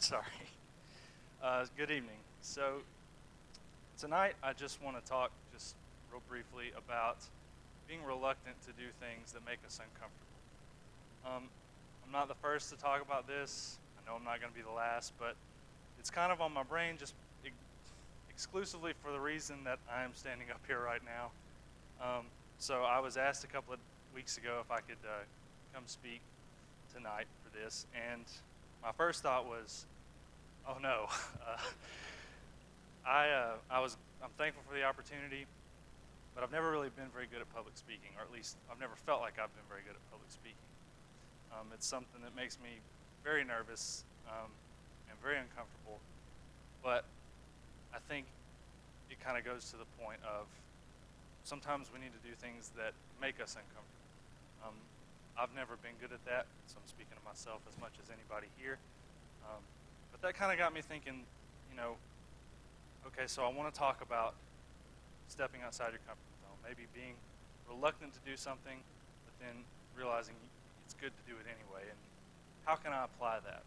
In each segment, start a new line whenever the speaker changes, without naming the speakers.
Sorry. Good evening. So tonight I just want to talk just real briefly about being reluctant to do things that make us uncomfortable. Um, I'm not the first to talk about this. I know I'm not going to be the last, but it's kind of on my brain just exclusively for the reason that I am standing up here right now. So I was asked a couple of weeks ago if I could come speak tonight for this, and my first thought was, oh no. I'm thankful for the opportunity, but I've never really been very good at public speaking, or at least I've never felt like I've been very good at public speaking. It's something that makes me very nervous and very uncomfortable, but I think it kind of goes to the point of sometimes we need to do things that make us uncomfortable. Um, I've never been good at that, so I'm speaking to myself as much as anybody here. But that kind of got me thinking, okay, so I want to talk about stepping outside your comfort zone, maybe being reluctant to do something, but then realizing it's good to do it anyway, and how can I apply that?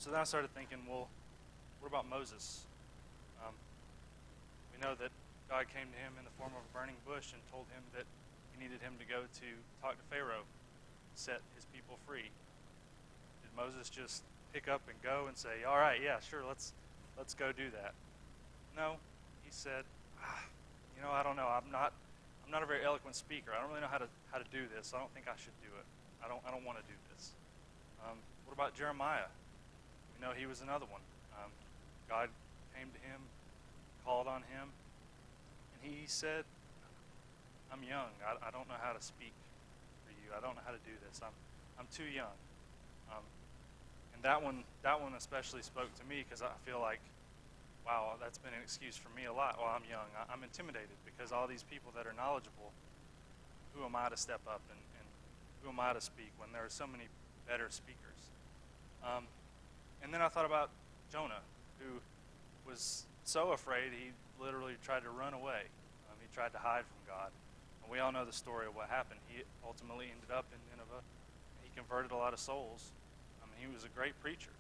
So then I started thinking, well, what about Moses? We know that God came to him in the form of a burning bush and told him that he needed him to go to talk to Pharaoh, set his people free. Did Moses just pick up and go and say, all right, yeah, sure, let's go do that? No, he said, I don't know. I'm not a very eloquent speaker. I don't really know how to do this. So I don't think I should do it. I don't want to do this. What about Jeremiah? We know he was another one. God came to him, called on him, and he said, I'm young. I don't know how to speak for you. I don't know how to do this. I'm too young. And that one especially spoke to me because I feel like, wow, that's been an excuse for me a lot. Well, I'm young. I'm intimidated because all these people that are knowledgeable, who am I to step up and who am I to speak when there are so many better speakers? And then I thought about Jonah, who was so afraid he literally tried to run away. He tried to hide from God. And we all know the story of what happened. He ultimately ended up in Nineveh. He converted a lot of souls. He was a great preacher,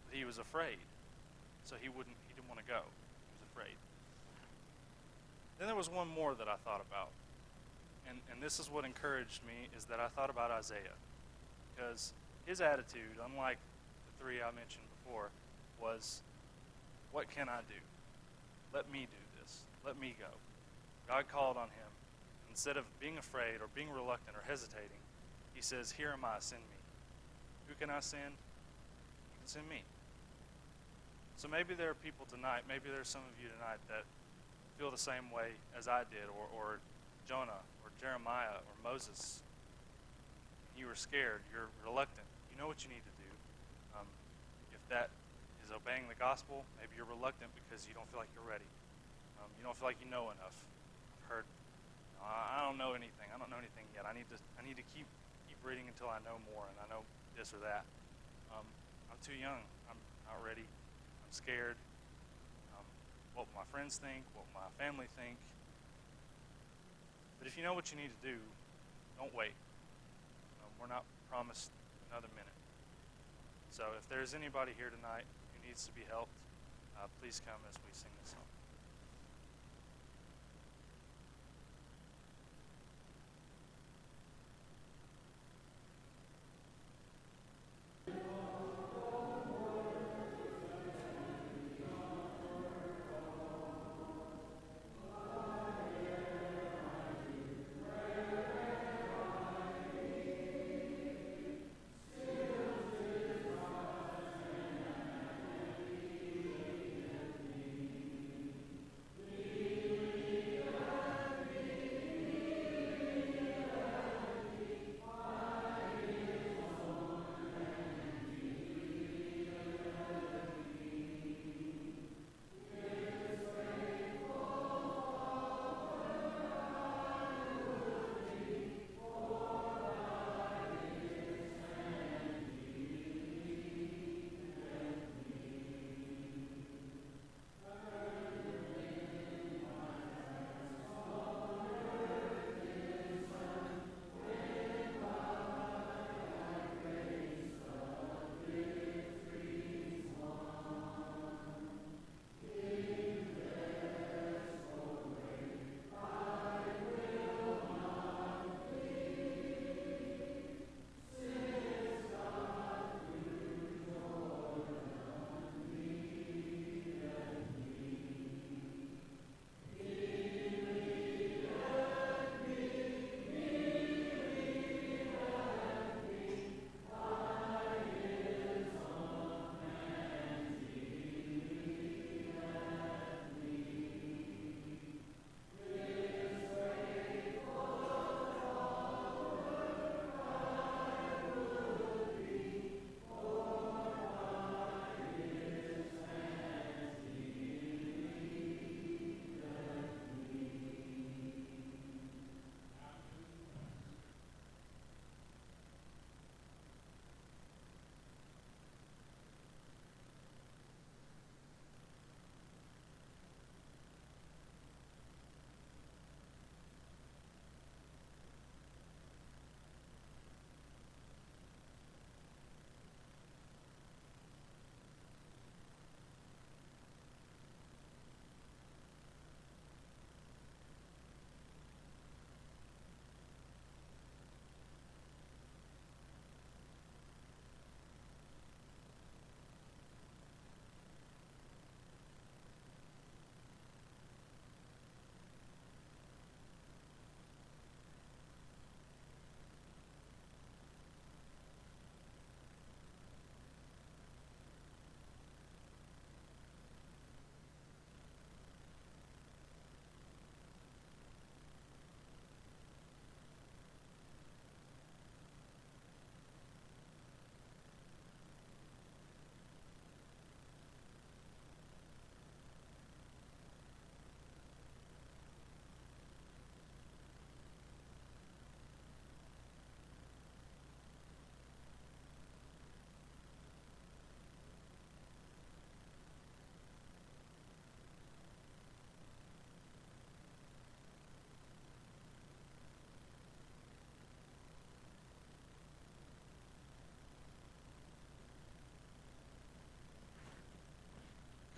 but he was afraid. So he didn't want to go. He was afraid. Then there was one more that I thought about. And this is what encouraged me, is that I thought about Isaiah. Because his attitude, unlike the three I mentioned before, was, what can I do? Let me do this. Let me go. God called on him. Instead of being afraid or being reluctant or hesitating, he says, here am I, send me. Who can I send? You can send me. So maybe there are people tonight, maybe there's some of you tonight that feel the same way as I did, or Jonah, or Jeremiah, or Moses. You were scared, you're reluctant. You know what you need to do. If that is obeying the gospel, maybe you're reluctant because you don't feel like you're ready. You don't feel like you know enough. I've heard, I don't know anything. I don't know anything yet. I need to keep reading until I know more, and I know this or that. I'm too young. I'm not ready. I'm scared. What will my friends think? What will my family think? But if you know what you need to do, don't wait. We're not promised another minute. So if there's anybody here tonight who needs to be helped, please come as we sing this song.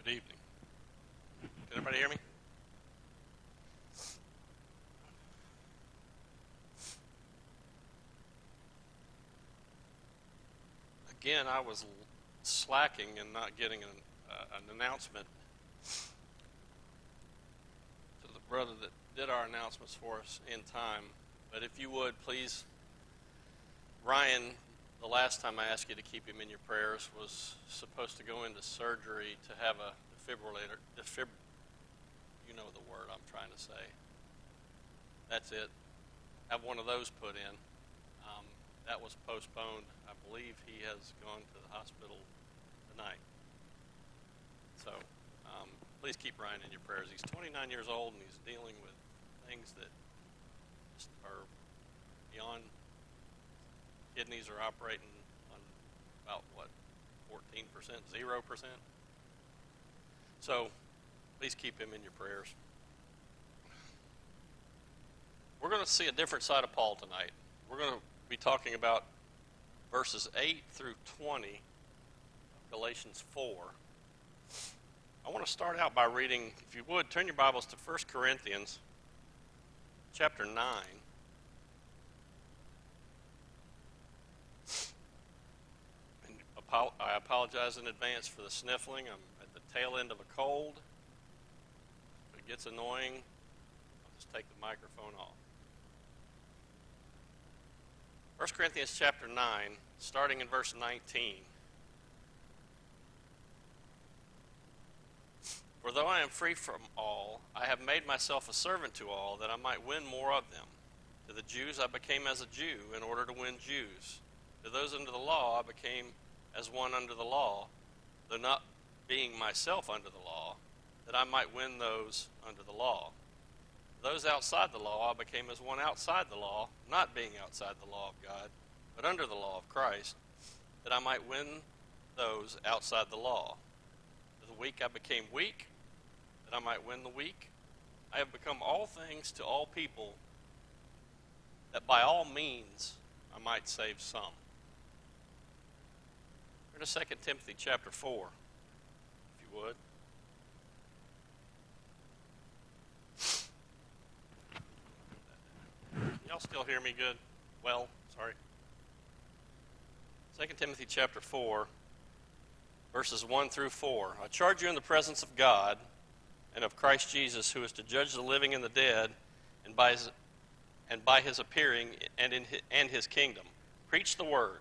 Good evening. Can everybody hear me? Again, I was slacking and not getting an announcement to the brother that did our announcements for us in time. But if you would, please, Ryan, the last time I asked you to keep him in your prayers, was supposed to go into surgery to have a defibrillator. You know the word I'm trying to say. That's it. Have one of those put in. That was postponed. I believe he has gone to the hospital tonight. So please keep Ryan in your prayers. He's 29 years old and he's dealing with things that just are beyond. Kidneys are operating on about, 14%, 0%. So please keep him in your prayers. We're going to see a different side of Paul tonight. We're going to be talking about verses 8 through 20 of Galatians 4. I want to start out by reading, if you would, turn your Bibles to 1 Corinthians chapter 9. And I apologize in advance for the sniffling. I'm at the tail end of a cold. If it gets annoying, I'll just take the microphone off. 1 Corinthians chapter 9, starting in verse 19. For though I am free from all, I have made myself a servant to all, that I might win more of them. To the Jews I became as a Jew, in order to win Jews. To those under the law I became as one under the law, though not being myself under the law, that I might win those under the law. Those outside the law, I became as one outside the law, not being outside the law of God, but under the law of Christ, that I might win those outside the law. To the weak I became weak, that I might win the weak. I have become all things to all people, that by all means I might save some. Turn to 2 Timothy chapter 4, if you would. Y'all still hear me good? Well, sorry. 2 Timothy chapter 4, verses 1 through 4. I charge you in the presence of God and of Christ Jesus, who is to judge the living and the dead, and by his appearing and his kingdom. Preach the word.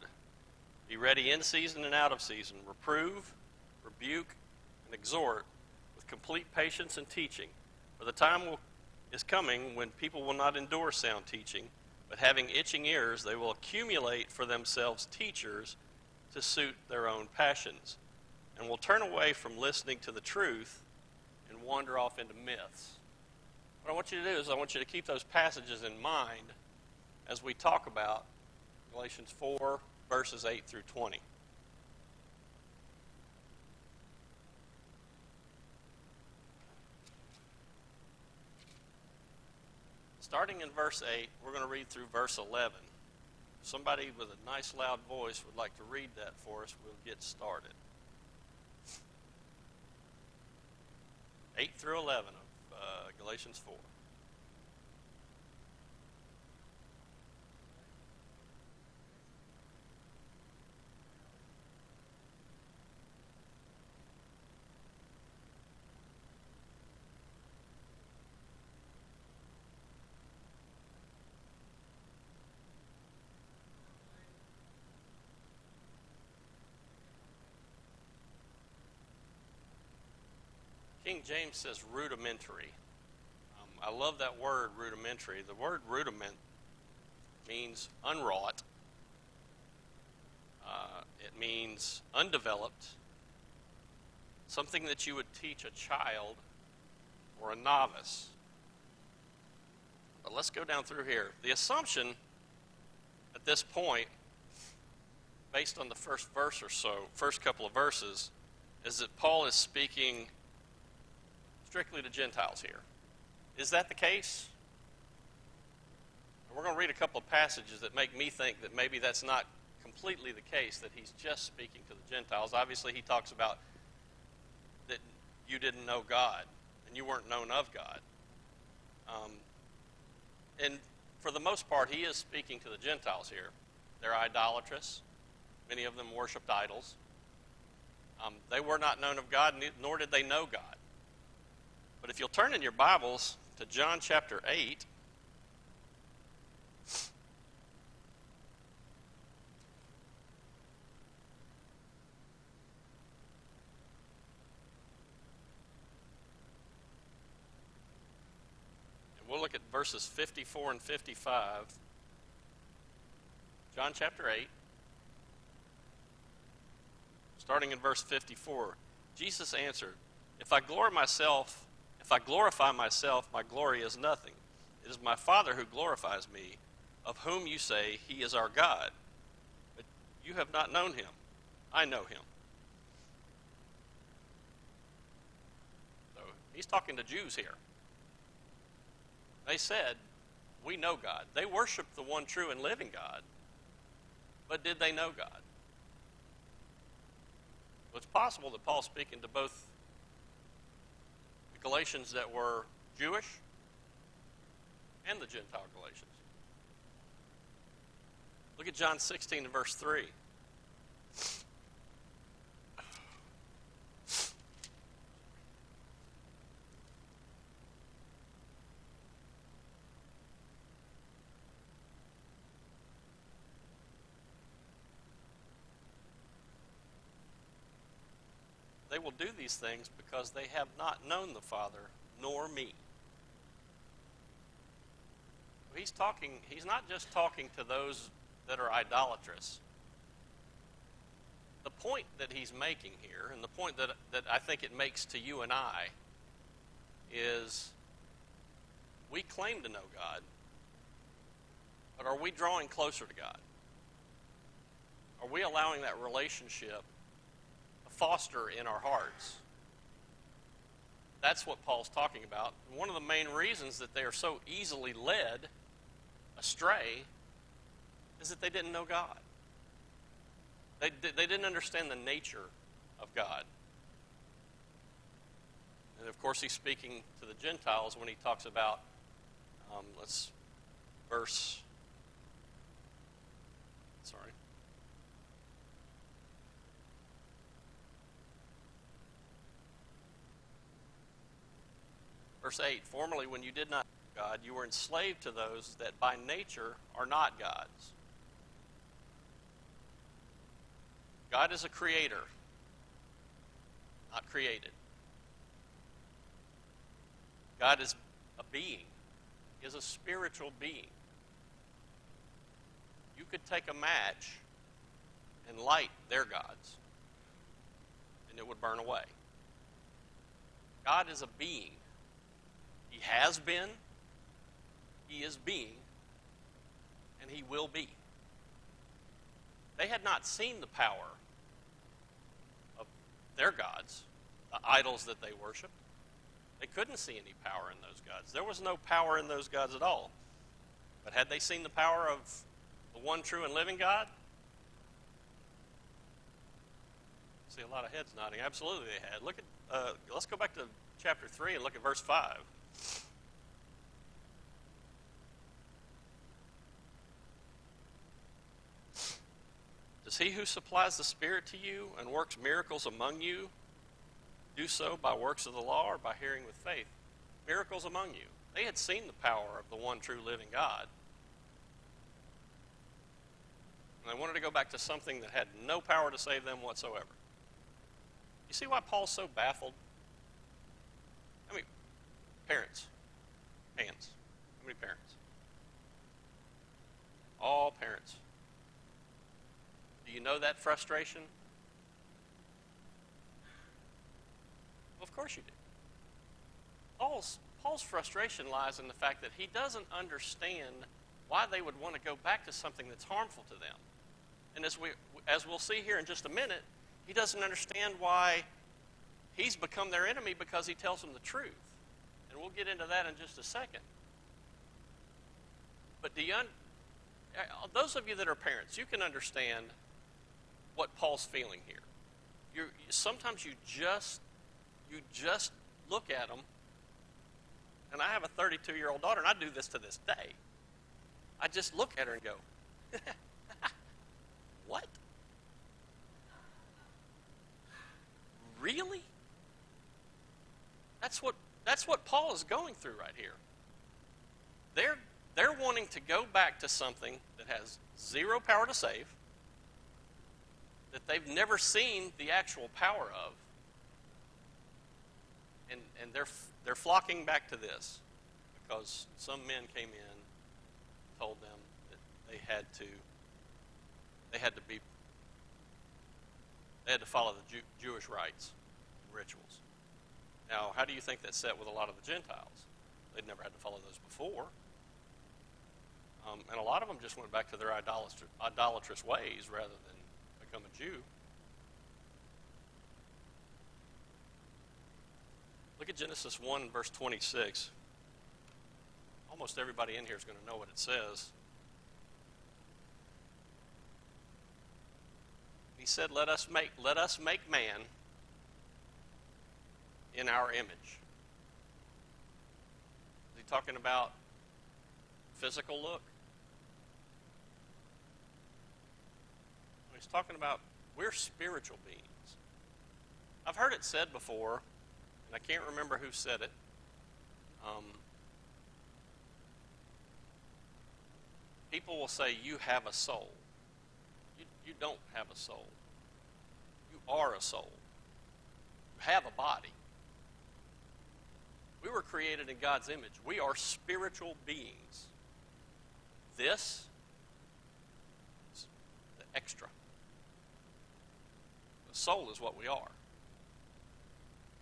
Be ready in season and out of season. Reprove, rebuke, and exhort with complete patience and teaching. For the time is coming when people will not endure sound teaching, but having itching ears, they will accumulate for themselves teachers to suit their own passions, and will turn away from listening to the truth and wander off into myths. What I want you to do is I want you to keep those passages in mind as we talk about Galatians 4, verses 8 through 20. Starting in verse 8, we're going to read through verse 11. If somebody with a nice loud voice would like to read that for us, we'll get started. 8 through 11 of Galatians 4. King James says rudimentary. I love that word, rudimentary. The word rudiment means unwrought. It means undeveloped. Something that you would teach a child or a novice. But let's go down through here. The assumption at this point, based on the first verse or so, first couple of verses, is that Paul is speaking strictly to Gentiles here. Is that the case? We're going to read a couple of passages that make me think that maybe that's not completely the case, that he's just speaking to the Gentiles. Obviously, he talks about that you didn't know God and you weren't known of God. And for the most part, he is speaking to the Gentiles here. They're idolatrous. Many of them worshipped idols. They were not known of God, nor did they know God. But if you'll turn in your Bibles to John chapter 8, we'll look at verses 54 and 55. John chapter 8, starting in verse 54. Jesus answered, If I glorify myself, my glory is nothing. It is my Father who glorifies me, of whom you say he is our God. But you have not known him. I know him. So he's talking to Jews here. They said, we know God. They worshiped the one true and living God. But did they know God? Well, it's possible that Paul's speaking to both the Galatians that were Jewish and the Gentile Galatians. Look at John 16 and verse 3. They will do these things because they have not known the Father, nor me. He's not just talking to those that are idolatrous. The point that he's making here, and the point that I think it makes to you and I, is we claim to know God, but are we drawing closer to God? Are we allowing that relationship foster in our hearts? That's what Paul's talking about. One of the main reasons that they are so easily led astray is that they didn't know God. They didn't understand the nature of God. And of course, he's speaking to the Gentiles when he talks about, verse 8, formerly when you did not know God, you were enslaved to those that by nature are not God's. God is a creator, not created. God is a being. He is a spiritual being. You could take a match and light their gods, and it would burn away. God is a being. He has been, he is being, and he will be. They had not seen the power of their gods, the idols that they worshiped. They couldn't see any power in those gods. There was no power in those gods at all. But had they seen the power of the one true and living God? I see a lot of heads nodding. Absolutely they had. Look at. Let's go back to chapter 3 and look at verse 5. Does he who supplies the Spirit to you and works miracles among you do so by works of the law or by hearing with faith? Miracles among you. They had seen the power of the one true living God. And they wanted to go back to something that had no power to save them whatsoever. You see why Paul's so baffled? I mean, parents. Hands. How many parents? All parents. Do you know that frustration? Well, of course you do. Paul's frustration lies in the fact that he doesn't understand why they would want to go back to something that's harmful to them. And as we'll see here in just a minute, he doesn't understand why he's become their enemy because he tells them the truth. And we'll get into that in just a second. But those of you that are parents, you can understand what Paul's feeling here. Sometimes you you just look at them, and I have a 32-year-old daughter, and I do this to this day. I just look at her and go, what? Really? That's what Paul is going through right here. They're wanting to go back to something that has zero power to save, that they've never seen the actual power of, and they're flocking back to this because some men came in, told them that they had to follow the Jewish rites and rituals. Now, how do you think that set with a lot of the Gentiles? They'd never had to follow those before. And a lot of them just went back to their idolatrous ways rather than become a Jew. Look at Genesis 1, verse 26. Almost everybody in here is going to know what it says. He said, let us make man in our image. Is he talking about physical look? He's talking about we're spiritual beings. I've heard it said before, and I can't remember who said it. People will say, you have a soul. You don't have a soul. You are a soul. You have a body. We were created in God's image. We are spiritual beings. This is the extra. The soul is what we are.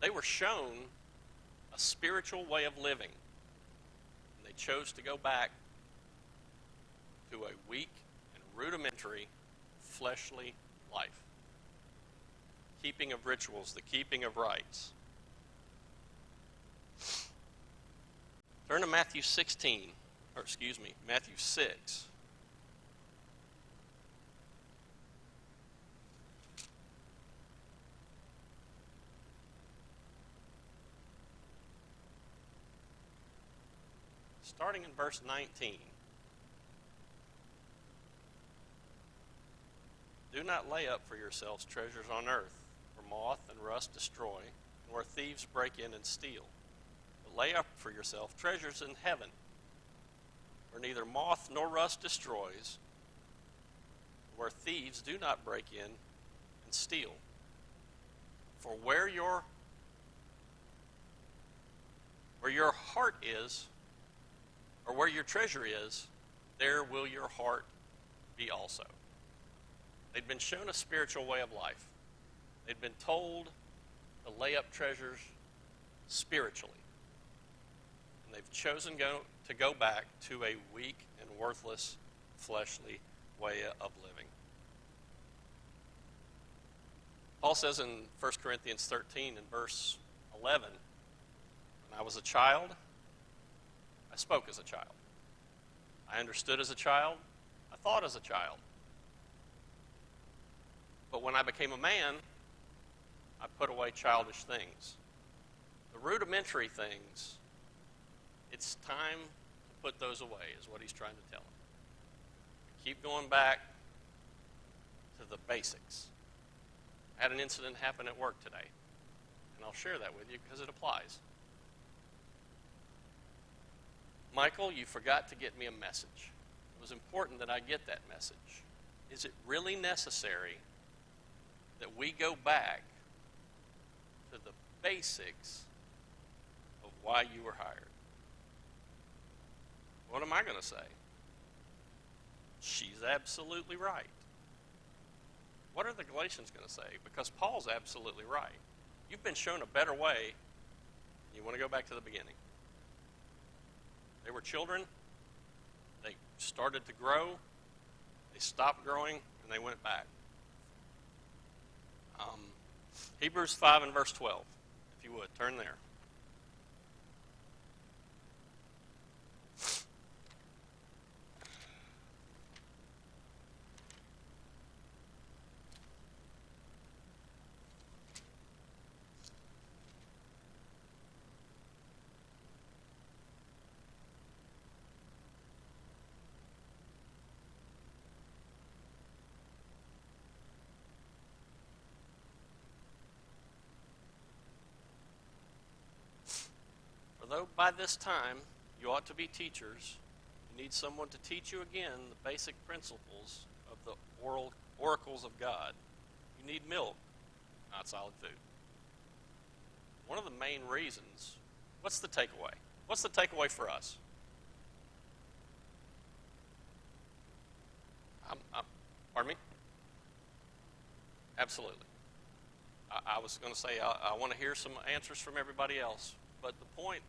They were shown a spiritual way of living, and they chose to go back to a weak and rudimentary fleshly life. Keeping of rituals, the keeping of rites. Turn to Matthew 6. Starting in verse 19. Do not lay up for yourselves treasures on earth, where moth and rust destroy, and where thieves break in and steal. But lay up for yourself treasures in heaven, where neither moth nor rust destroys, where thieves do not break in and steal. For where your heart is, or where your treasure is, there will your heart be also. They'd been shown a spiritual way of life. They'd been told to lay up treasures spiritually. And they've chosen to go back to a weak and worthless fleshly way of living. Paul says in 1 Corinthians 13 and verse 11, when I was a child, I spoke as a child. I understood as a child. I thought as a child. But when I became a man, I put away childish things. The rudimentary things, it's time to put those away, is what he's trying to tell them. Keep going back to the basics. I had an incident happen at work today, and I'll share that with you because it applies. Michael, you forgot to get me a message. It was important that I get that message. Is it really necessary that we go back to the basics of why you were hired? What am I going to say? She's absolutely right. What are the Galatians going to say? Because Paul's absolutely right. You've been shown a better way, and you want to go back to the beginning. They were children. They started to grow. They stopped growing, and they went back. Hebrews 5 and verse 12, if you would, turn there. So by this time, you ought to be teachers. You need someone to teach you again the basic principles of the oracles of God. You need milk, not solid food. One of the main reasons, what's the takeaway? What's the takeaway for us? Pardon me? Absolutely. I was going to say I want to hear some answers from everybody else. But the point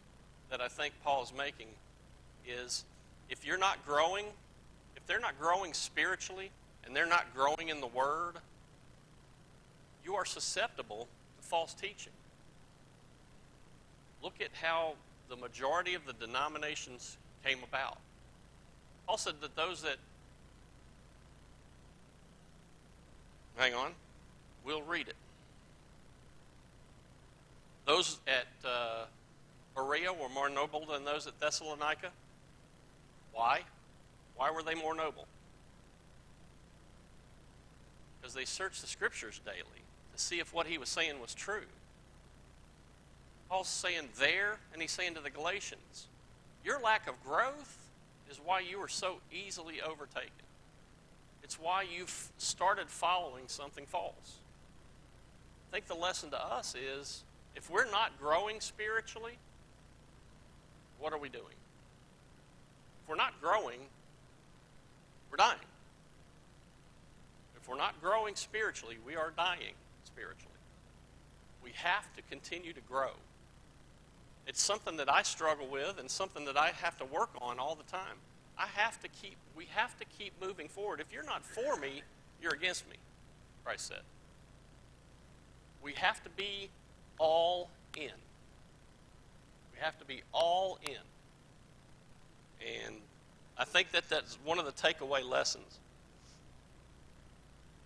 that I think Paul is making is if you're not growing, if they're not growing spiritually and they're not growing in the Word, you are susceptible to false teaching. Look at how the majority of the denominations came about. Paul said that those that, hang on, we'll read it. Those at Berea were more noble than those at Thessalonica. Why? Why were they more noble? Because they searched the Scriptures daily to see if what he was saying was true. Paul's saying there, and he's saying to the Galatians, your lack of growth is why you are so easily overtaken. It's why you've started following something false. I think the lesson to us is, if we're not growing spiritually, what are we doing? If we're not growing, we're dying. If we're not growing spiritually, we are dying spiritually. We have to continue to grow. It's something that I struggle with and something that I have to work on all the time. We have to keep moving forward. If you're not for me, you're against me, Christ said. We have to be all in. We have to be all in. And I think that that's one of the takeaway lessons.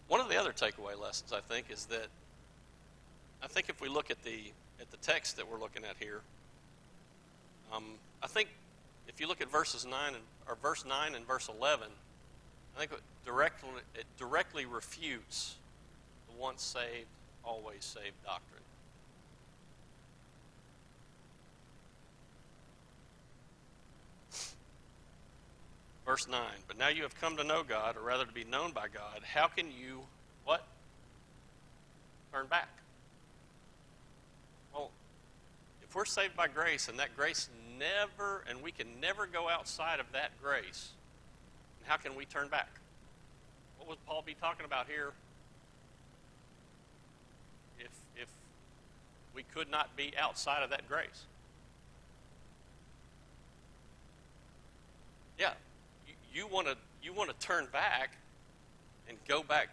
One of the other takeaway lessons, I think, is that I think if we look at the text that we're looking at here, I think if you look at verse 9 and verse 11, I think it directly refutes the once saved, always saved doctrine. Verse 9, but now you have come to know God, or rather to be known by God. How can you, what? Turn back. Well, if we're saved by grace, and that grace never, and we can never go outside of that grace, how can we turn back? What would Paul be talking about here if we could not be outside of that grace? Yeah, you want to turn back and go back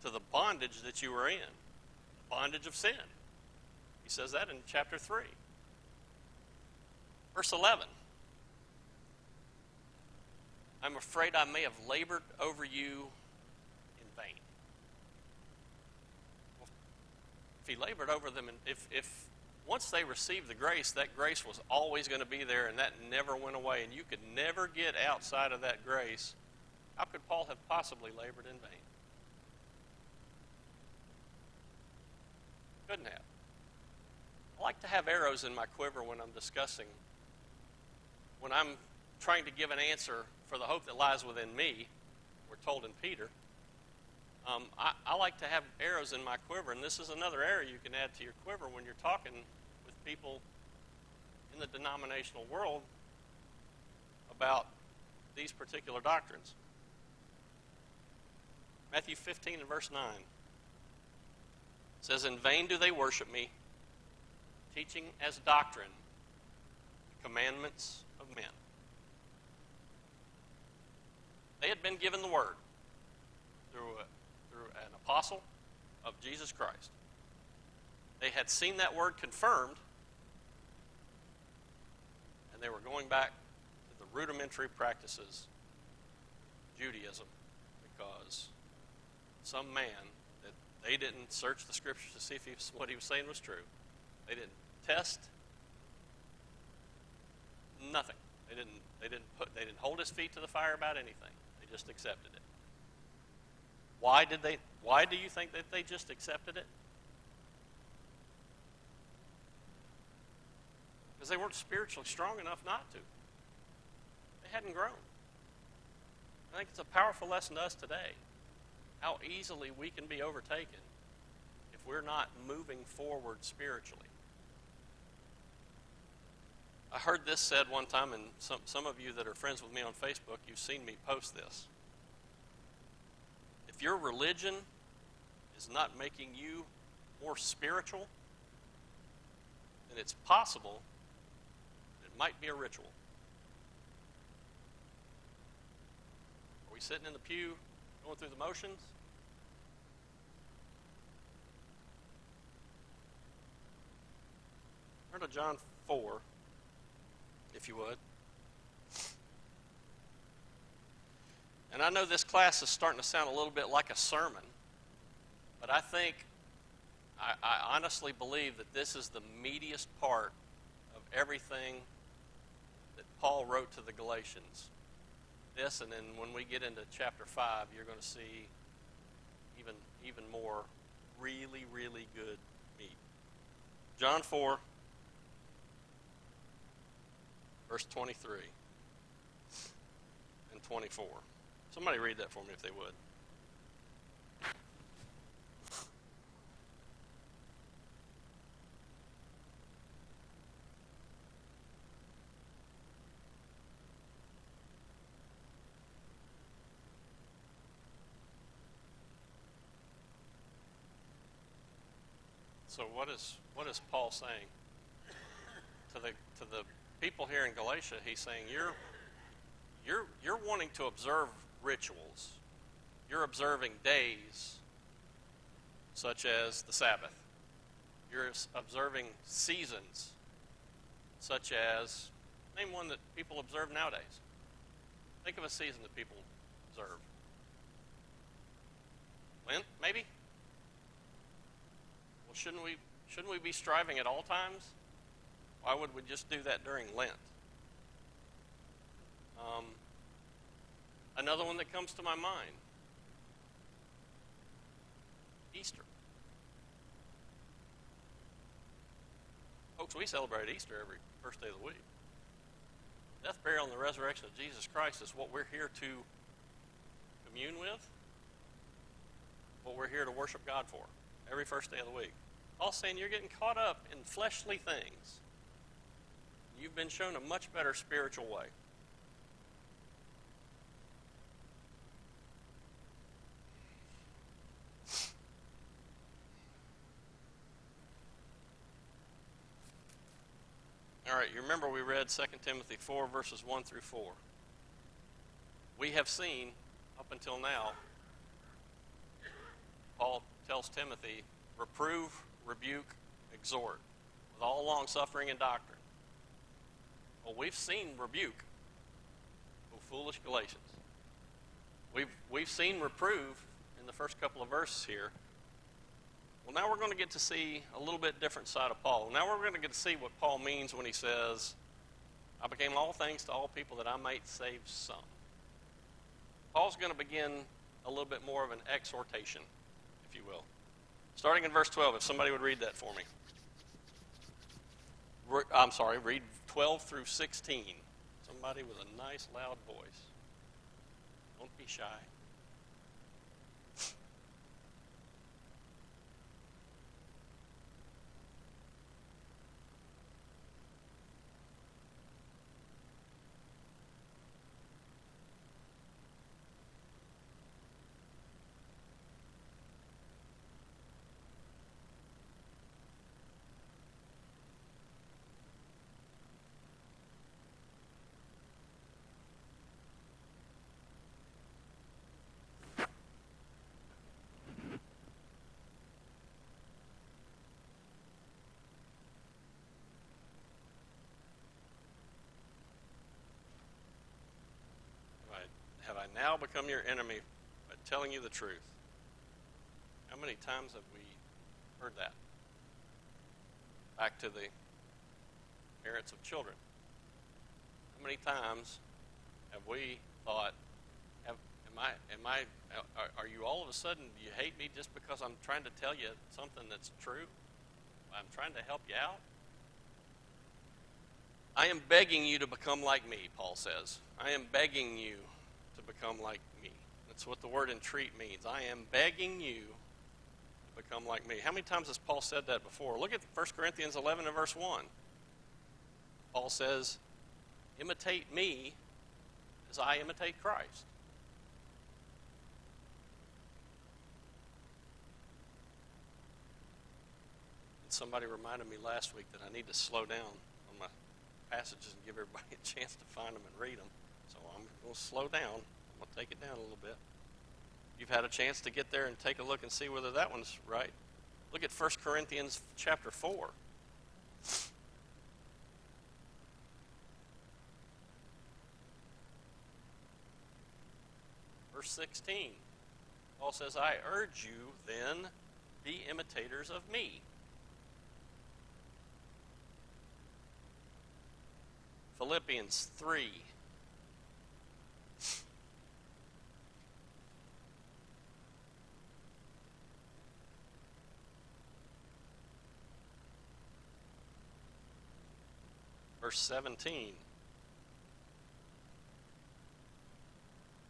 to the bondage that you were in, the bondage of sin. He says that in chapter 3. Verse 11. I'm afraid I may have labored over you in vain. Well, if he labored over them, and if once they received the grace, that grace was always going to be there, and that never went away, and you could never get outside of that grace, how could Paul have possibly labored in vain? Couldn't have. I like to have arrows in my quiver when I'm discussing, when I'm trying to give an answer for the hope that lies within me, we're told in Peter. I like to have arrows in my quiver, and this is another arrow you can add to your quiver when you're talking with people in the denominational world about these particular doctrines. Matthew 15 and verse 9 says, in vain do they worship me, teaching as doctrine the commandments of men. They had been given the word through an apostle of Jesus Christ. They had seen that word confirmed, and they were going back to the rudimentary practices of Judaism because some man that they didn't search the scriptures to see if what he was saying was true. They didn't test nothing. They didn't hold his feet to the fire about anything. They just accepted it. Why do you think that they just accepted it? Because because they weren't spiritually strong enough not to. They hadn't grown. I think it's a powerful lesson to us today, how easily we can be overtaken if we're not moving forward spiritually. I heard this said one time, and some of you that are friends with me on Facebook, you've seen me post this. If your religion is not making you more spiritual, then it's possible it might be a ritual. Are we sitting in the pew going through the motions? Turn to John 4, if you would. And I know this class is starting to sound a little bit like a sermon, but I honestly believe that this is the meatiest part of everything that Paul wrote to the Galatians. This, and then when we get into chapter 5, you're going to see even more really, really good meat. John 4, verse 23 and 24. Somebody read that for me if they would. So what is Paul saying to the people here in Galatia? He's saying you're wanting to observe rituals. You're observing days such as the Sabbath. You're observing seasons such as, name one that people observe nowadays. Think of a season that people observe. Lent, maybe? Well, shouldn't we be striving at all times? Why would we just do that during Lent? Another one that comes to my mind, Easter. Folks, we celebrate Easter every first day of the week. Death, burial, and the resurrection of Jesus Christ is what we're here to commune with, what we're here to worship God for every first day of the week. Paul's saying you're getting caught up in fleshly things. You've been shown a much better spiritual way. All right, you remember we read 2 Timothy 4, verses 1 through 4. We have seen, up until now, Paul tells Timothy, reprove, rebuke, exhort, with all long-suffering and doctrine. Well, we've seen rebuke, O foolish Galatians. We've seen reprove in the first couple of verses here. Well, now we're going to get to see a little bit different side of Paul. Now we're going to get to see what Paul means when he says, I became all things to all people that I might save some. Paul's going to begin a little bit more of an exhortation, if you will. Starting in verse 12, if somebody would read that for me. Read 12 through 16. Somebody with a nice, loud voice. Don't be shy. Have I now become your enemy by telling you the truth? How many times have we heard that? Back to the parents of children. How many times have we thought, are you all of a sudden, do you hate me just because I'm trying to tell you something that's true? I'm trying to help you out? I am begging you to become like me, Paul says. I am begging you to become like me. That's what the word entreat means. I am begging you to become like me. How many times has Paul said that before? Look at 1 Corinthians 11 and verse 1. Paul says, imitate me as I imitate Christ. Somebody reminded me last week that I need to slow down on my passages and give everybody a chance to find them and read them. So I'm going to slow down. I'm going to take it down a little bit. You've had a chance to get there and take a look and see whether that one's right. Look at 1 Corinthians chapter 4. Verse 16. Paul says, I urge you then, be imitators of me. Philippians 3. Verse 17.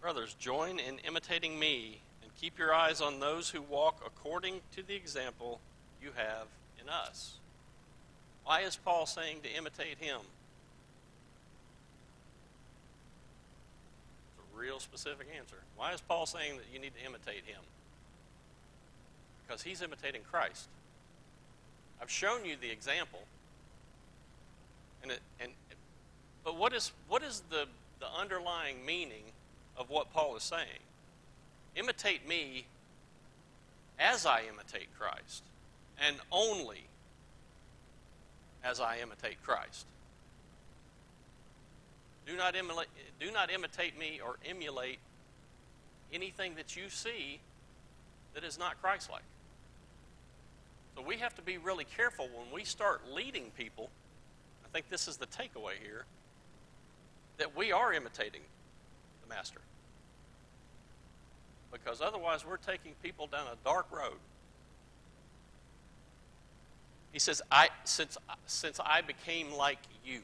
Brothers, join in imitating me and keep your eyes on those who walk according to the example you have in us. Why is Paul saying to imitate him? Real specific answer. Why is Paul saying that you need to imitate him? Because he's imitating Christ. I've shown you the example. But what is the underlying meaning of what Paul is saying? Imitate me as I imitate Christ, and only as I imitate Christ. Do not imitate me or emulate anything that you see that is not Christ-like. So we have to be really careful when we start leading people. I think this is the takeaway here, that we are imitating the Master. Because otherwise we're taking people down a dark road. He says, since I became like you.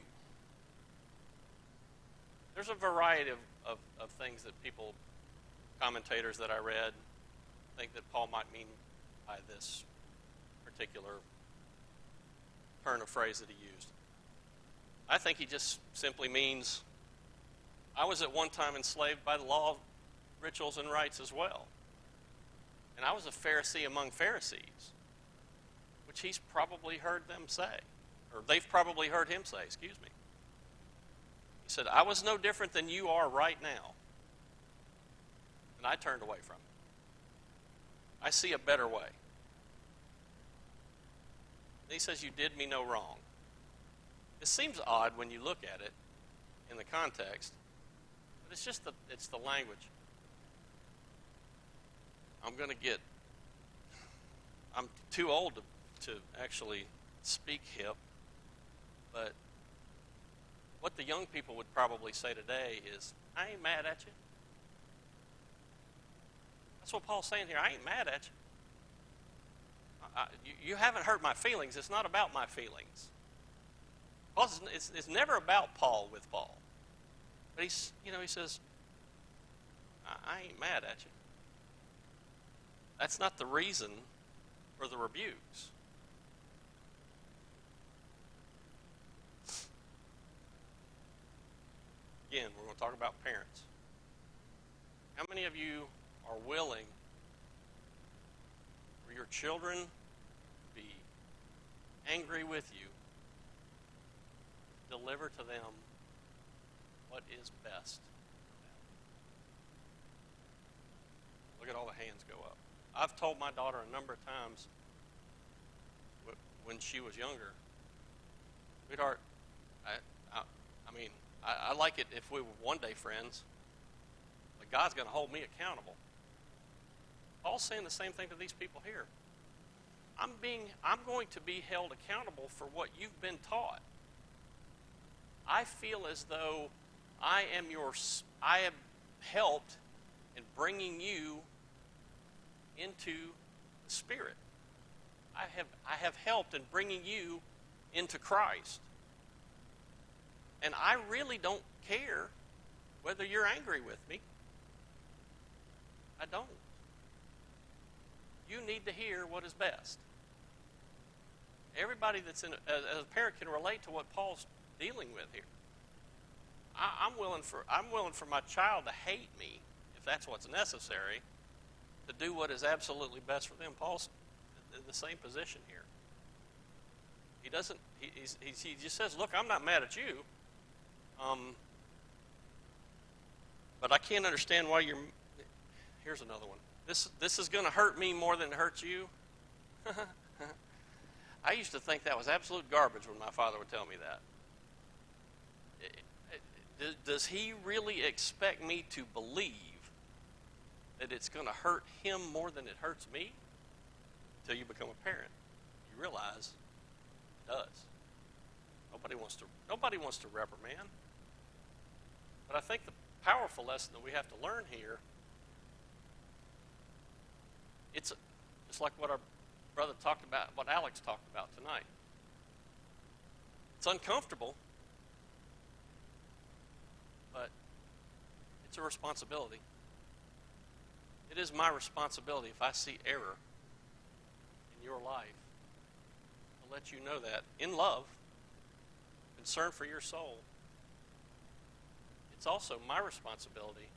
There's a variety of things that people, commentators that I read, think that Paul might mean by this particular turn of phrase that he used. I think he just simply means, I was at one time enslaved by the law of rituals and rites as well. And I was a Pharisee among Pharisees, which he's probably heard them say, or they've probably heard him say, excuse me. He said, I was no different than you are right now. And I turned away from it. I see a better way. And he says, you did me no wrong. It seems odd when you look at it in the context, but it's just it's the language. I'm too old to actually speak hip, but what the young people would probably say today is, I ain't mad at you. That's what Paul's saying here. I ain't mad at you. You haven't hurt my feelings. It's not about my feelings. It's never about Paul with Paul. But he says, I ain't mad at you. That's not the reason for the rebukes. Again, we're going to talk about parents. How many of you are willing for your children to be angry with you, deliver to them what is best for them? Look at all the hands go up. I've told my daughter a number of times when she was younger, sweetheart, I like it if we were one day friends, but God's going to hold me accountable. Paul's saying the same thing to these people here. I'm going to be held accountable for what you've been taught. I feel as though I have helped in bringing you into the Spirit. I have helped in bringing you into Christ. And I really don't care whether you're angry with me. I don't. You need to hear what is best. Everybody that's as a parent can relate to what Paul's dealing with here. I'm willing for my child to hate me if that's what's necessary to do what is absolutely best for them. Paul's in the same position here. He doesn't. He just says, "Look, I'm not mad at you, but I can't understand why you're." Here's another one. This is going to hurt me more than it hurts you. I used to think that was absolute garbage when my father would tell me that. Does he really expect me to believe that it's going to hurt him more than it hurts me? Until you become a parent, you realize it does. Nobody wants to reprimand. But I think the powerful lesson that we have to learn here, it's like what our brother talked about, what Alex talked about tonight. It's uncomfortable, but it's a responsibility. It is my responsibility if I see error in your life to let you know that in love, concern for your soul. It's also my responsibility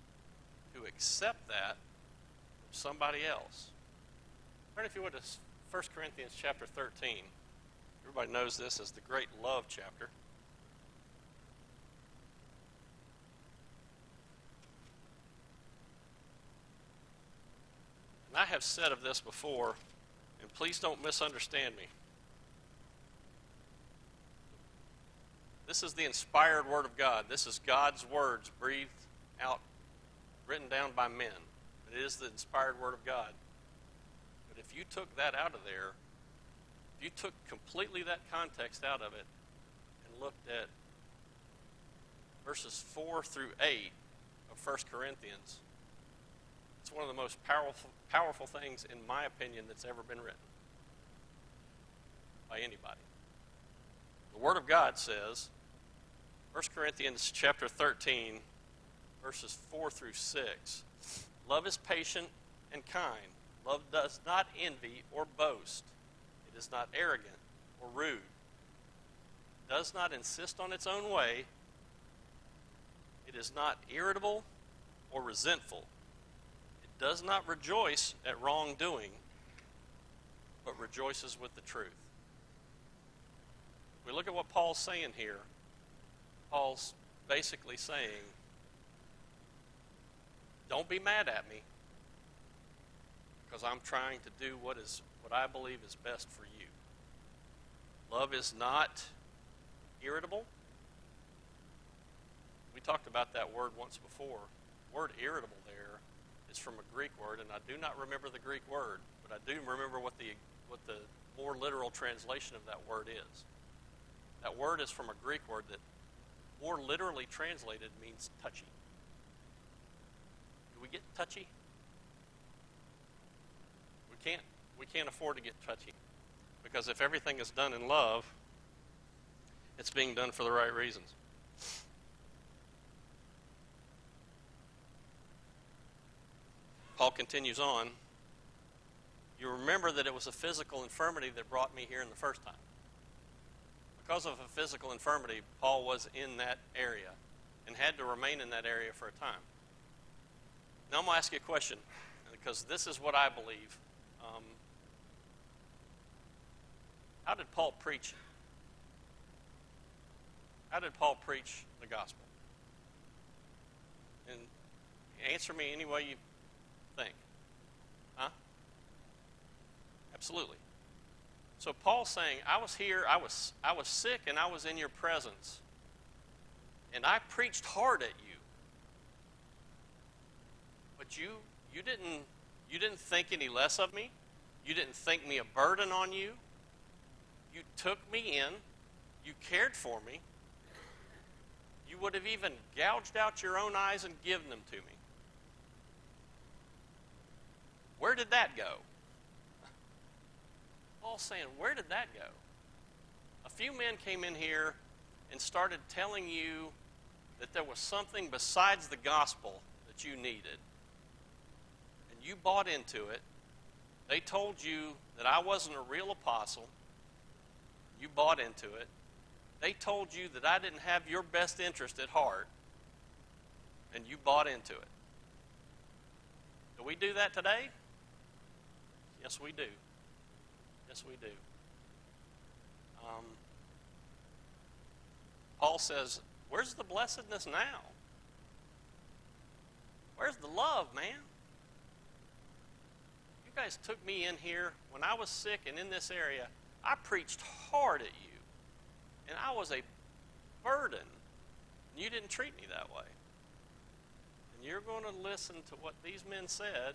to accept that from somebody else. Turn, if you would, to 1 Corinthians chapter 13. Everybody knows this as the great love chapter. And I have said of this before, and please don't misunderstand me. This is the inspired Word of God. This is God's words breathed out, written down by men. It is the inspired Word of God. But if you took that out of there, if you took completely that context out of it and looked at verses 4 through 8 of 1 Corinthians, it's one of the most powerful things, in my opinion, that's ever been written by anybody. The Word of God says, 1 Corinthians chapter 13, verses 4 through 6, love is patient and kind. Love does not envy or boast. It is not arrogant or rude. It does not insist on its own way. It is not irritable or resentful. It does not rejoice at wrongdoing, but rejoices with the truth. If we look at what Paul's saying here, Paul's basically saying, don't be mad at me because I'm trying to do what I believe is best for you. Love is not irritable. We talked about that word once before. The word irritable there is from a Greek word, and I do not remember the Greek word, but I do remember what the more literal translation of that word is. That word is from a Greek word that more literally translated means touchy. Do we get touchy? We can't afford to get touchy, because if everything is done in love, it's being done for the right reasons. Paul continues on. You remember that it was a physical infirmity that brought me here in the first time. Because of a physical infirmity, Paul was in that area and had to remain in that area for a time. Now I'm going to ask you a question, because this is what I believe. How did Paul preach? How did Paul preach the gospel? And answer me any way you think. Huh? Absolutely. So Paul's saying, I was here, I was sick, and I was in your presence. And I preached hard at you. But you didn't think any less of me. You didn't think me a burden on you. You took me in. You cared for me. You would have even gouged out your own eyes and given them to me. Where did that go? Paul's saying, where did that go? A few men came in here and started telling you that there was something besides the gospel that you needed, and you bought into it, they told you that I wasn't a real apostle, you bought into it, they told you that I didn't have your best interest at heart, and you bought into it. Do we do that today? Yes, we do. Yes, we do. Paul says, where's the blessedness now? Where's the love, man? You guys took me in here when I was sick and in this area. I preached hard at you, and I was a burden. And you didn't treat me that way. And you're going to listen to what these men said,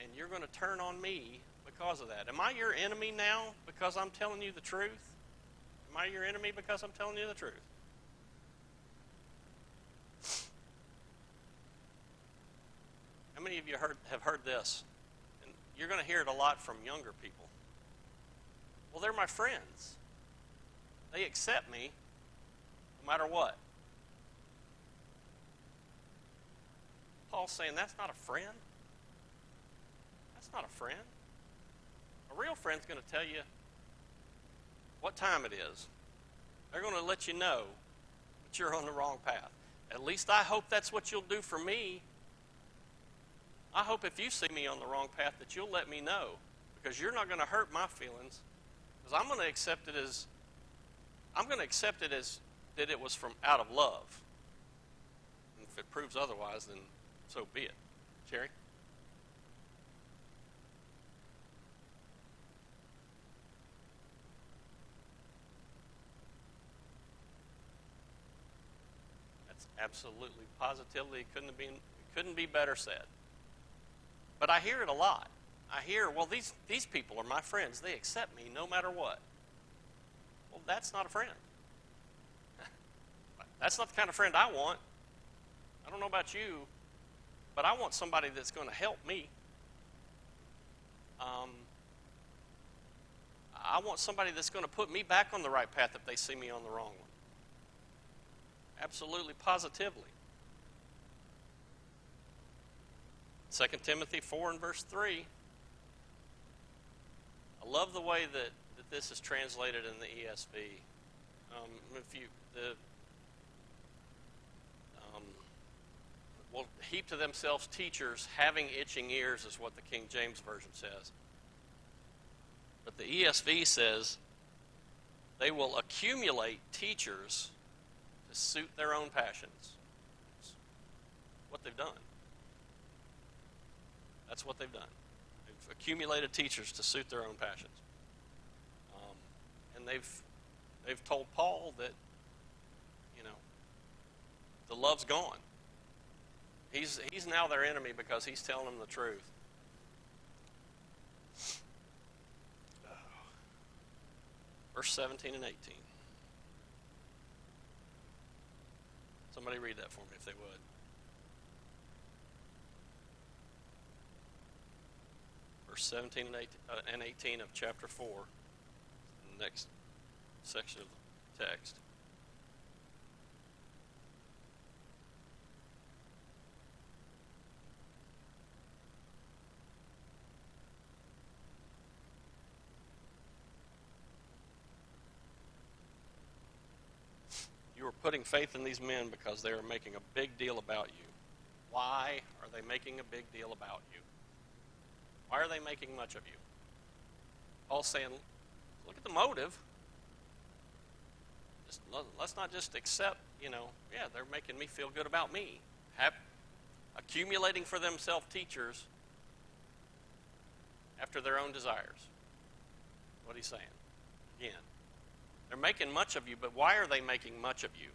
and you're going to turn on me because of that. Am I your enemy now because I'm telling you the truth? Am I your enemy because I'm telling you the truth? How many of you have heard this? And you're going to hear it a lot from younger people. Well, they're my friends. They accept me no matter what. Paul's saying that's not a friend. That's not a friend. A real friend's going to tell you what time it is. They're going to let you know that you're on the wrong path. At least I hope that's what you'll do for me. I hope if you see me on the wrong path that you'll let me know, because you're not going to hurt my feelings, because I'm going to accept it as that it was from out of love. And if it proves otherwise, then so be it. Sherry? Absolutely, positively, couldn't be better said. But I hear it a lot. I hear, well, these people are my friends. They accept me no matter what. Well, that's not a friend. That's not the kind of friend I want. I don't know about you, but I want somebody that's going to help me. I want somebody that's going to put me back on the right path if they see me on the wrong one. Absolutely, positively. 2 Timothy 4 and verse 3. I love the way that this is translated in the ESV. Will heap to themselves teachers having itching ears is what the King James Version says. But the ESV says they will accumulate teachers to suit their own passions. That's what they've done. That's what they've done. They've accumulated teachers to suit their own passions. And they've told Paul that, the love's gone. He's now their enemy because he's telling them the truth. Verse 17 and 18. Somebody read that for me if they would. Verse 17 and 18 of chapter 4, the next section of the text. You are putting faith in these men because they are making a big deal about you. Why are they making a big deal about you? Why are they making much of you? Paul's saying, look at the motive. Let's not just accept, they're making me feel good about me. Accumulating for themselves teachers after their own desires. What he's saying. Again, they're making much of you, but why are they making much of you?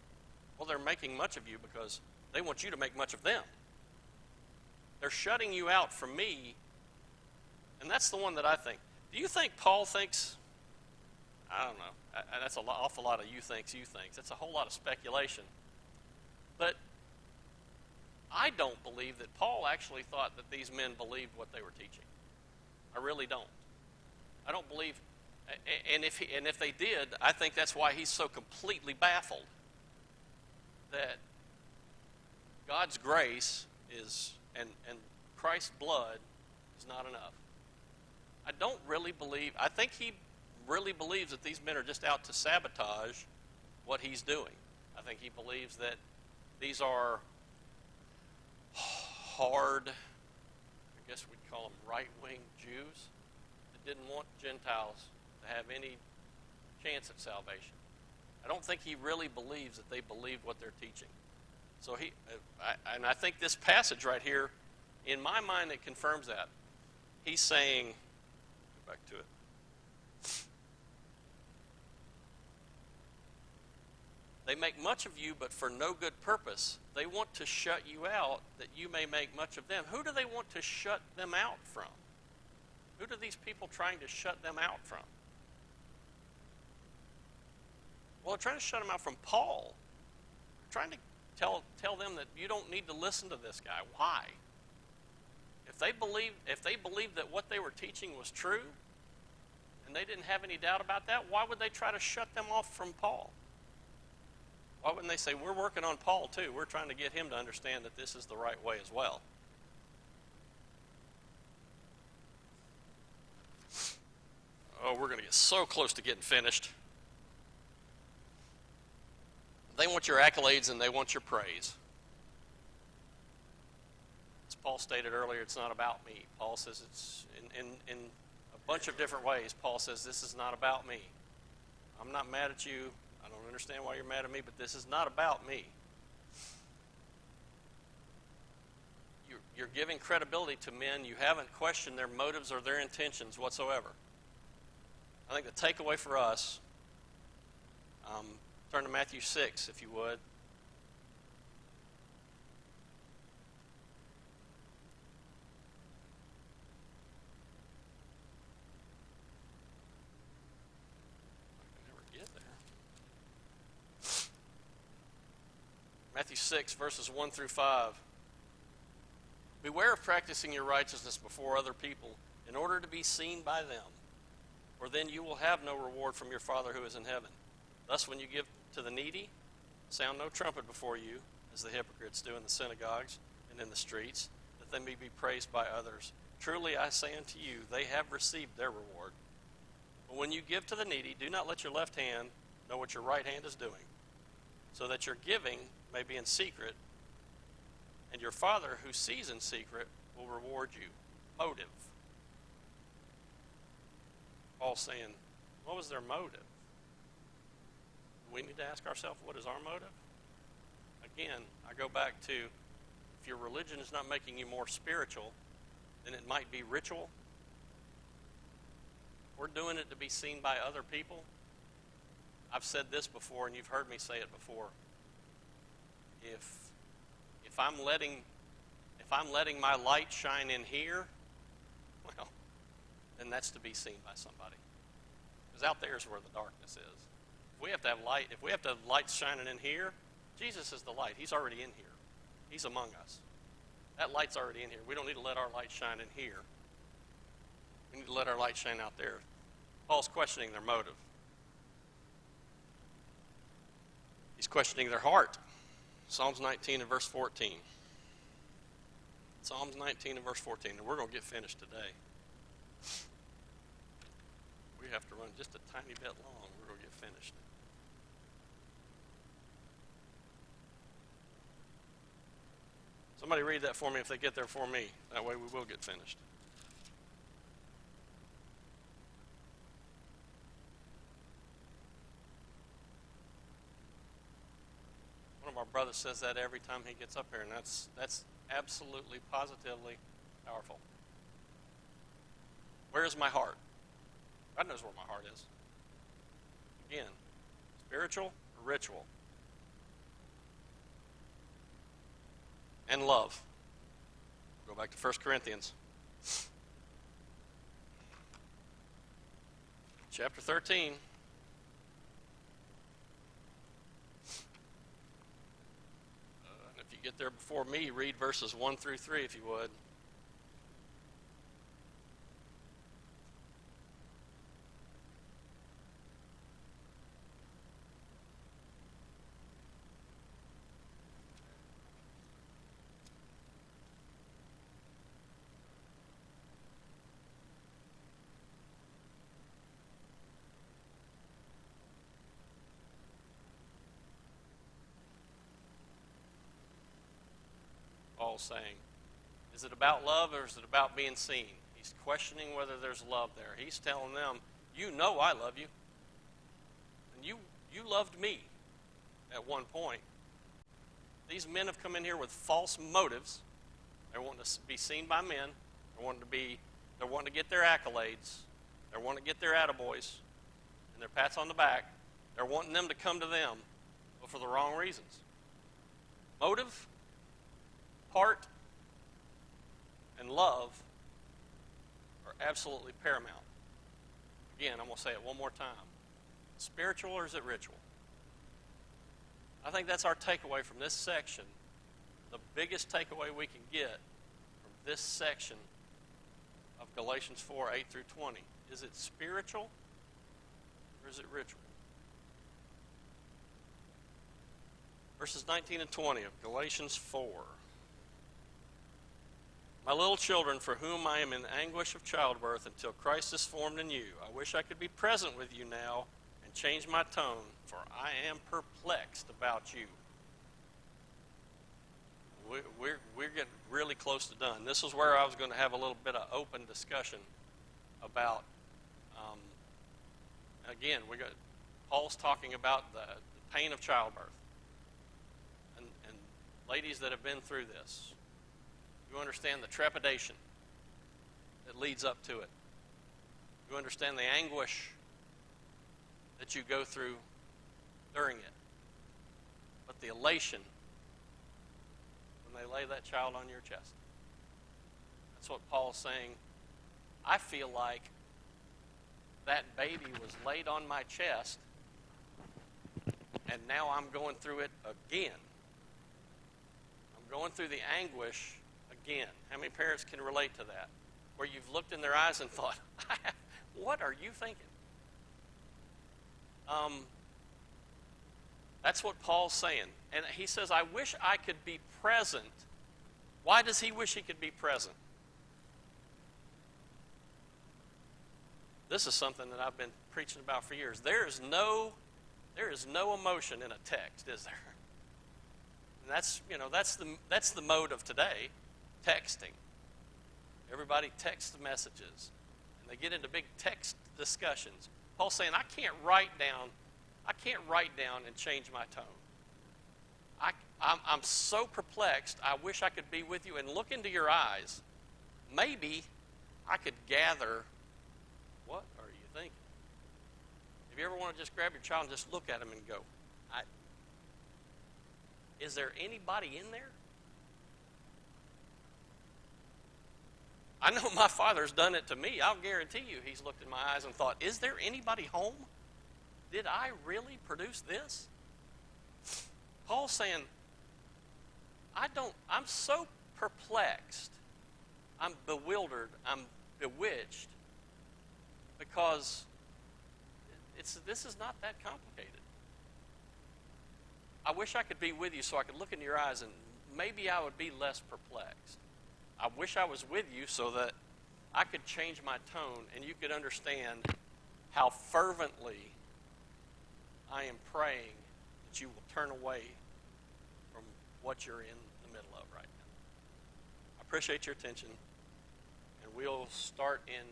Well, they're making much of you because they want you to make much of them. They're shutting you out from me, and that's the one that I think. Do you think Paul thinks, I don't know, that's an awful lot of you thinks. That's a whole lot of speculation. But I don't believe that Paul actually thought that these men believed what they were teaching. I really don't. I don't believe And if they did, I think that's why he's so completely baffled that God's grace is and Christ's blood is not enough. I don't really believe. I think he really believes that these men are just out to sabotage what he's doing. I think he believes that these are hard, I guess we'd call them right-wing Jews that didn't want Gentiles to have any chance at salvation. I don't think he really believes that they believe what they're teaching. So I think this passage right here, in my mind, it confirms that. He's saying, go back to it. They make much of you, but for no good purpose. They want to shut you out, that you may make much of them. Who do they want to shut them out from? Who do these people trying to shut them out from? Well, they're trying to shut them out from Paul. They're trying to tell them that you don't need to listen to this guy. Why? If they believed that what they were teaching was true, and they didn't have any doubt about that, why would they try to shut them off from Paul? Why wouldn't they say, we're working on Paul too. We're trying to get him to understand that this is the right way as well. Oh, we're going to get so close to getting finished. They want your accolades and they want your praise. As Paul stated earlier, it's not about me. Paul says it's in a bunch of different ways. Paul says this is not about me. I'm not mad at you. I don't understand why you're mad at me, but this is not about me. You're giving credibility to men. You haven't questioned their motives or their intentions whatsoever. I think the takeaway for us, turn to Matthew 6, if you would. Matthew 6, verses 1 through 5. Beware of practicing your righteousness before other people in order to be seen by them, for then you will have no reward from your Father who is in heaven. Thus, when you give to the needy, sound no trumpet before you, as the hypocrites do in the synagogues and in the streets, that they may be praised by others. Truly I say unto you, they have received their reward. But when you give to the needy, do not let your left hand know what your right hand is doing, so that your giving may be in secret, and your Father who sees in secret will reward you. Motive. Paul's saying, what was their motive? We need to ask ourselves, what is our motive? Again, I go back to, if your religion is not making you more spiritual, then it might be ritual. We're doing it to be seen by other people. I've said this before, and you've heard me say it before. If I'm letting my light shine in here, well, then that's to be seen by somebody. Because out there is where the darkness is. If we have to have light, if we have to have lights shining in here, Jesus is the light. He's already in here. He's among us. That light's already in here. We don't need to let our light shine in here. We need to let our light shine out there. Paul's questioning their motive. He's questioning their heart. Psalms 19 and verse 14. Psalms 19 and verse 14. And we're going to get finished today. We have to run just a tiny bit long. We're going to get finished. Somebody read that for me if they get there for me. That way we will get finished. One of our brothers says that every time he gets up here, and that's absolutely, positively powerful. Where is my heart? God knows where my heart is. Again, spiritual or ritual? And love. Go back to 1 Corinthians. Chapter 13. And if you get there before me, read verses 1 through 3 if you would. Paul's saying. Is it about love or is it about being seen? He's questioning whether there's love there. He's telling them, you know I love you. And you loved me at one point. These men have come in here with false motives. They're wanting to be seen by men. They're wanting to get their accolades. They're wanting to get their attaboys and their pats on the back. They're wanting them to come to them, but for the wrong reasons. Motive, heart, and love are absolutely paramount. Again, I'm going to say it one more time. Spiritual or is it ritual? I think that's our takeaway from this section. The biggest takeaway we can get from this section of Galatians 4, 8 through 20. Is it spiritual or is it ritual? Verses 19 and 20 of Galatians 4. My little children, for whom I am in anguish of childbirth until Christ is formed in you, I wish I could be present with you now and change my tone, for I am perplexed about you. We're getting really close to done. This is where I was going to have a little bit of open discussion about, again, Paul's talking about the pain of childbirth. And ladies that have been through this, you understand the trepidation that leads up to it. You understand the anguish that you go through during it. But the elation when they lay that child on your chest. That's what Paul's saying. I feel like that baby was laid on my chest, and now I'm going through it again. I'm going through the anguish again. How many parents can relate to that? Where you've looked in their eyes and thought, what are you thinking? That's what Paul's saying. And he says, I wish I could be present. Why does he wish he could be present? This is something that I've been preaching about for years. There is no emotion in a text, is there? And that's the mode of today, texting. Everybody texts messages, and they get into big text discussions. Paul's saying, I can't write down and change my tone. I'm so perplexed. I wish I could be with you and look into your eyes. Maybe I could gather, what are you thinking? If you ever want to just grab your child and just look at them and go, is there anybody in there? I know my father's done it to me. I'll guarantee you he's looked in my eyes and thought, is there anybody home? Did I really produce this? Paul's saying, I'm so perplexed. I'm bewildered. I'm bewitched because this is not that complicated. I wish I could be with you so I could look into your eyes and maybe I would be less perplexed. I wish I was with you so that I could change my tone and you could understand how fervently I am praying that you will turn away from what you're in the middle of right now. I appreciate your attention, and we'll start in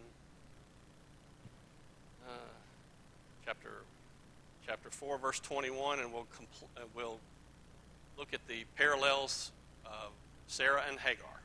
chapter 4, verse 21, and we'll look at the parallels of Sarah and Hagar.